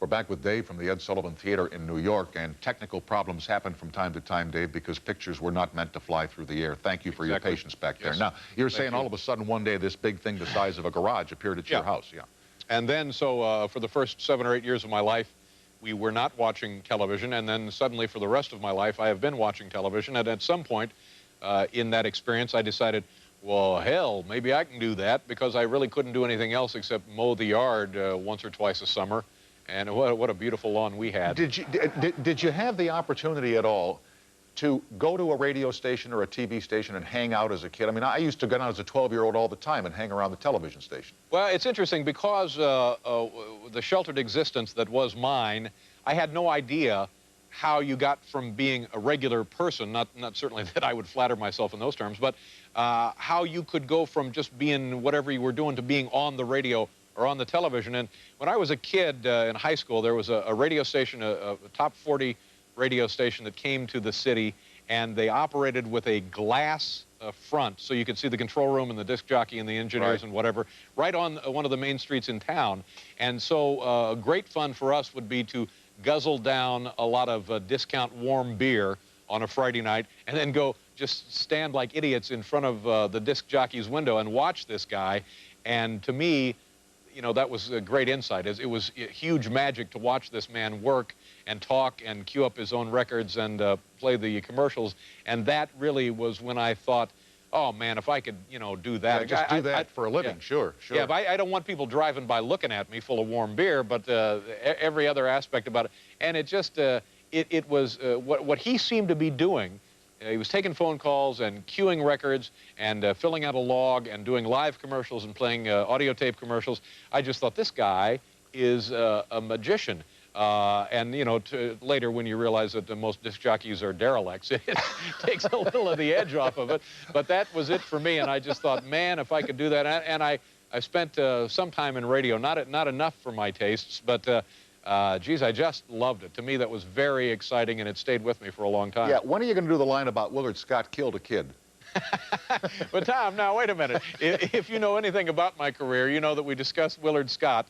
We're back with Dave from the Ed Sullivan Theater in New York, and technical problems happen from time to time, Dave, because pictures were not meant to fly through the air. Thank you for your patience back there. Now, you're saying all of a sudden one day this big thing the size of a garage appeared at your house. Yeah. And then, so for the first 7 or 8 years of my life, we were not watching television, and then suddenly for the rest of my life, I have been watching television, and at some point in that experience, I decided, well, hell, maybe I can do that, because I really couldn't do anything else except mow the yard once or twice a summer. And what a beautiful lawn we had. Did you have the opportunity at all to go to a radio station or a TV station and hang out as a kid? I mean, I used to go down as a 12-year-old all the time and hang around the television station. Well, it's interesting because the sheltered existence that was mine, I had no idea how you got from being a regular person, not certainly that I would flatter myself in those terms, but how you could go from just being whatever you were doing to being on the radio or on the television. And when I was a kid in high school, there was a radio station, a top 40 radio station that came to the city, and they operated with a glass front, so you could see the control room and the disc jockey and the engineers and whatever, right on one of the main streets in town. And so great fun for us would be to guzzle down a lot of discount warm beer on a Friday night and then go just stand like idiots in front of the disc jockey's window and watch this guy. And to me, you know, that was a great insight. It was huge magic to watch this man work and talk and cue up his own records and play the commercials. And that really was when I thought, oh, man, if I could, you know, do that. Yeah, just do that for a living, sure. Yeah, but I don't want people driving by looking at me full of warm beer, but every other aspect about it. And it just, it was what he seemed to be doing. He was taking phone calls and queuing records and filling out a log and doing live commercials and playing audio tape commercials. I just thought, this guy is a magician. And, you know, later when you realize that most disc jockeys are derelicts, it takes a little of the edge off of it. But that was it for me, and I just thought, man, if I could do that. And I spent some time in radio, not enough for my tastes, but geez, I just loved it. To me, that was very exciting, and it stayed with me for a long time. Yeah, when are you going to do the line about Willard Scott killed a kid? But Tom, now wait a minute. If you know anything about my career, you know that we discussed Willard Scott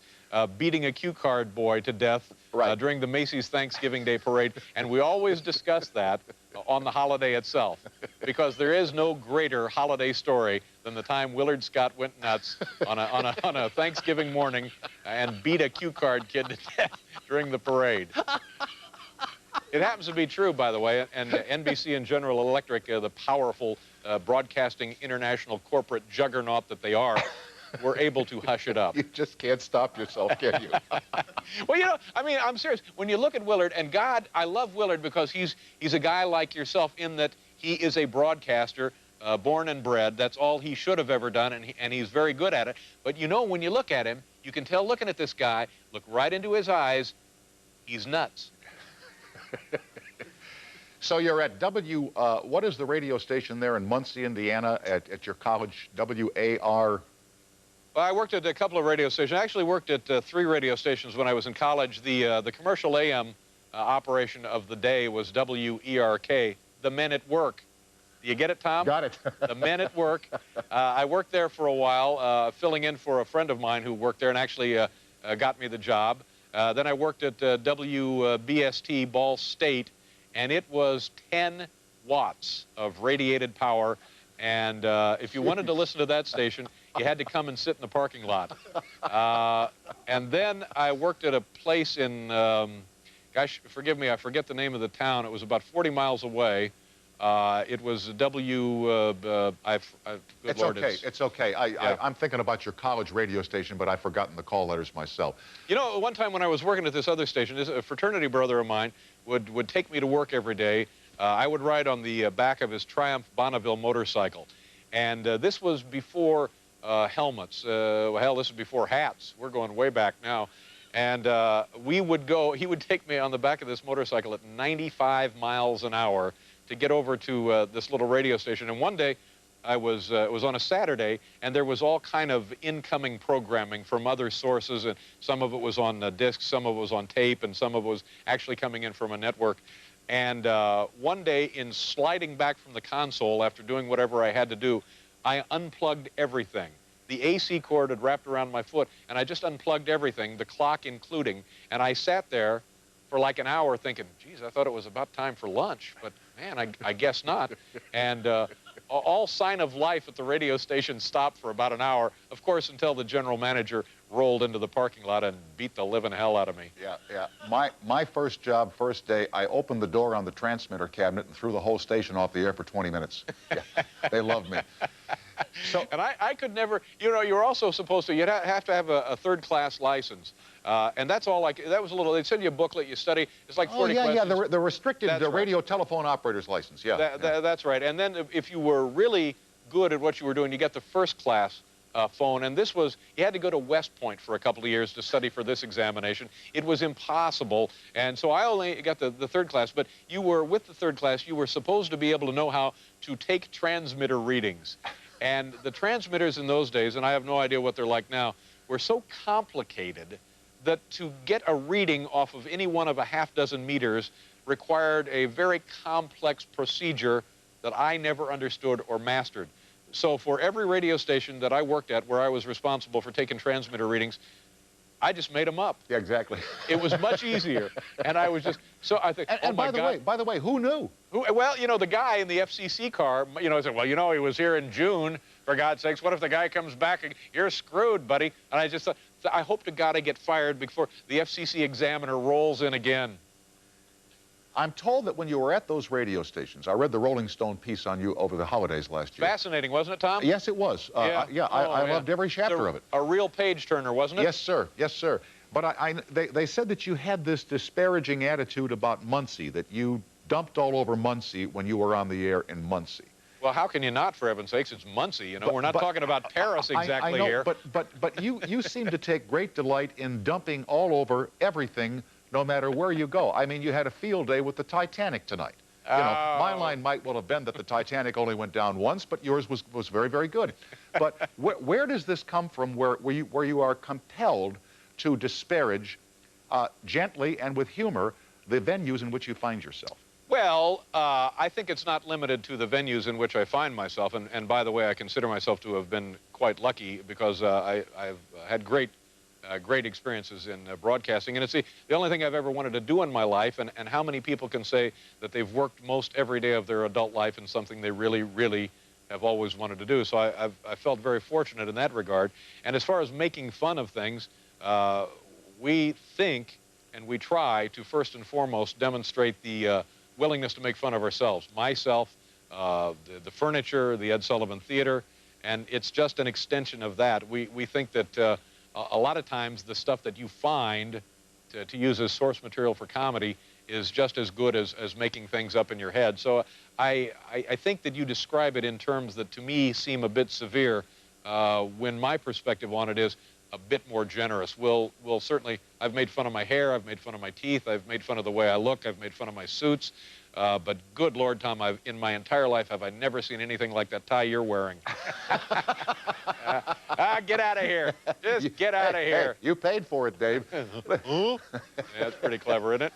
beating a cue card boy to death during the Macy's Thanksgiving Day Parade, and we always discuss that on the holiday itself, because there is no greater holiday story than the time Willard Scott went nuts on a Thanksgiving morning and beat a cue card kid to death during the parade. It happens to be true, by the way, and NBC and General Electric, the powerful broadcasting international corporate juggernaut that they are, were able to hush it up. You just can't stop yourself, can you? Well, you know, I mean, I'm serious. When you look at Willard, and God, I love Willard because he's a guy like yourself in that he is a broadcaster, born and bred. That's all he should have ever done, and he's very good at it. But you know, when you look at him, you can tell looking at this guy, look right into his eyes, he's nuts. So you're at what is the radio station there in Muncie, Indiana, at your college, WAR? Well, I worked at a couple of radio stations. I actually worked at 3 radio stations when I was in college. The commercial AM operation of the day was WERK, the Men at Work. Do you get it, Tom? Got it. The Men at Work. I worked there for a while, filling in for a friend of mine who worked there and actually got me the job. Then I worked at WBST, Ball State, and it was 10 watts of radiated power. And if you wanted to listen to that station, you had to come and sit in the parking lot. And then I worked at a place in, gosh, forgive me, I forget the name of the town. It was about 40 miles away. It was good it's Lord, okay. It's okay. I'm thinking about your college radio station, but I've forgotten the call letters myself. You know, one time when I was working at this other station, a fraternity brother of mine would take me to work every day. I would ride on the back of his Triumph Bonneville motorcycle. And this was before helmets. Hell, this is before hats. We're going way back now. And he would take me on the back of this motorcycle at 95 miles an hour to get over to this little radio station. And one day, it was on a Saturday, and there was all kind of incoming programming from other sources, and some of it was on discs, some of it was on tape, and some of it was actually coming in from a network. And one day, in sliding back from the console after doing whatever I had to do, I unplugged everything. the AC cord had wrapped around my foot, and I just unplugged everything, the clock including, and I sat there for like an hour thinking, geez, I thought it was about time for lunch, but man, I guess not. And all sign of life at the radio station stopped for about an hour, of course, until the general manager rolled into the parking lot and beat the living hell out of me. Yeah, yeah. My first job, first day, I opened the door on the transmitter cabinet and threw the whole station off the air for 20 minutes. Yeah, they loved me. So, and I could never, you know, you were also supposed to, you'd have to have a third-class license. And that's all that was a little, they'd send you a booklet, you study, it's like 40 questions. Yeah, the restricted That's radio telephone operator's license, yeah. That's right. And then if you were really good at what you were doing, you get the first-class phone. And this was, you had to go to West Point for a couple of years to study for this examination. It was impossible. And so I only got the third class, but you were, with the third class, you were supposed to be able to know how to take transmitter readings. And the transmitters in those days, and I have no idea what they're like now, were so complicated that to get a reading off of any one of a half-dozen meters required a very complex procedure that I never understood or mastered. So for every radio station that I worked at where I was responsible for taking transmitter readings, I just made them up. Yeah, exactly. It was much easier. And I was just, so I think, and by the way, who knew? Well, you know, the guy in the FCC car, you know, said, well, you know, he was here in June, for God's sakes. What if the guy comes back and you're screwed, buddy? And I just thought, I hope to God I get fired before the FCC examiner rolls in again. I'm told that when you were at those radio stations, I read the Rolling Stone piece on you over the holidays last year. Fascinating, wasn't it, Tom? Yes, it was. I loved every chapter of it. A real page-turner, wasn't it? Yes, sir. Yes, sir. But they said that you had this disparaging attitude about Muncie, that you dumped all over Muncie when you were on the air in Muncie. Well, how can you not, for heaven's sakes? It's Muncie, you know. We're not talking about Paris exactly I know, here. But you seem to take great delight in dumping all over everything, no matter where you go. I mean, you had a field day with the Titanic tonight. You know, my line might well have been that the Titanic only went down once, but yours was very, very good. But where does this come from, where you are compelled to disparage gently and with humor the venues in which you find yourself? Well, I think it's not limited to the venues in which I find myself. And by the way, I consider myself to have been quite lucky because I've had great experiences in broadcasting. And it's the only thing I've ever wanted to do in my life. And how many people can say that they've worked most every day of their adult life in something they really, really have always wanted to do. So I felt very fortunate in that regard. And as far as making fun of things, we think and we try to first and foremost demonstrate the willingness to make fun of ourselves. Myself, the furniture, the Ed Sullivan Theater, and it's just an extension of that. We think that a lot of times the stuff that you find to use as source material for comedy is just as good as making things up in your head. So I think that you describe it in terms that to me seem a bit severe when my perspective on it is a bit more generous. We'll certainly, I've made fun of my hair, I've made fun of my teeth, I've made fun of the way I look, I've made fun of my suits, but good Lord, Tom, in my entire life have I never seen anything like that tie you're wearing. Get out of here. Just get out of here. Hey, you paid for it, Dave. Yeah, that's pretty clever, isn't it?